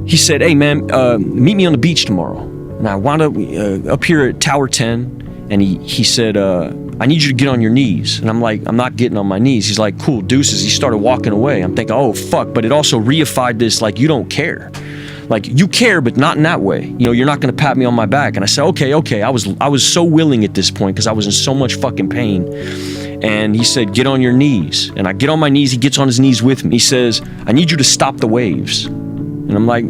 he said, hey man, meet me on the beach tomorrow. And I wound up here at Tower 10, and he said, I need you to get on your knees. And I'm like, I'm not getting on my knees. He's like, cool, deuces. He started walking away. I'm thinking, oh fuck, but it also reified this, like, you don't care. Like, you care, but not in that way. You know, you're not gonna pat me on my back. And I said, okay. I was so willing at this point because I was in so much fucking pain. And he said, get on your knees. And I get on my knees, he gets on his knees with me. He says, I need you to stop the waves. And I'm like,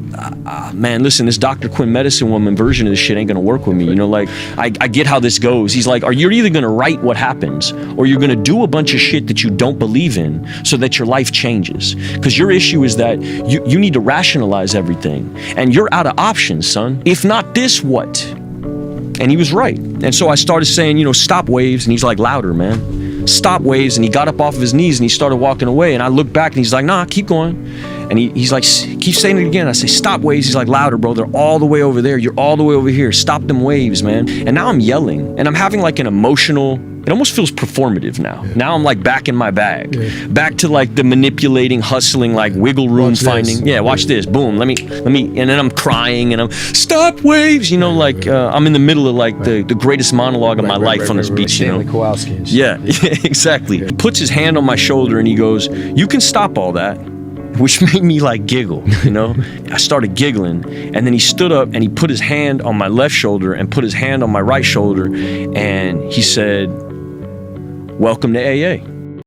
man, listen, this Dr. Quinn medicine woman version of this shit ain't gonna work with me. You know, like, I get how this goes. He's like, you're either gonna write what happens, or you're gonna do a bunch of shit that you don't believe in so that your life changes. Because your issue is that you need to rationalize everything. And you're out of options, son. If not this, what? And he was right. And so I started saying, you know, stop waves. And he's like, louder, man. Stop waves. And he got up off of his knees and he started walking away. And I looked back and he's like, nah, keep going. And he's like, keep saying it again. I say, stop waves. He's like, louder, bro. They're all the way over there. You're all the way over here. Stop them waves, man. And now I'm yelling and I'm having like an emotional, it almost feels performative now. Yeah. Now I'm like back in my bag, back to like the manipulating, hustling, like wiggle room finding. Yeah, watch this. Boom. Let me, and then I'm crying and I'm, stop waves. You know, like I'm in the middle of like the greatest monologue of my life on this beach, you know? Stanley Kowalski. Yeah, exactly. He puts his hand on my shoulder and he goes, you can stop all that. Which made me like giggle, you know? I started giggling, and then he stood up and he put his hand on my left shoulder and put his hand on my right shoulder, and he said, welcome to AA.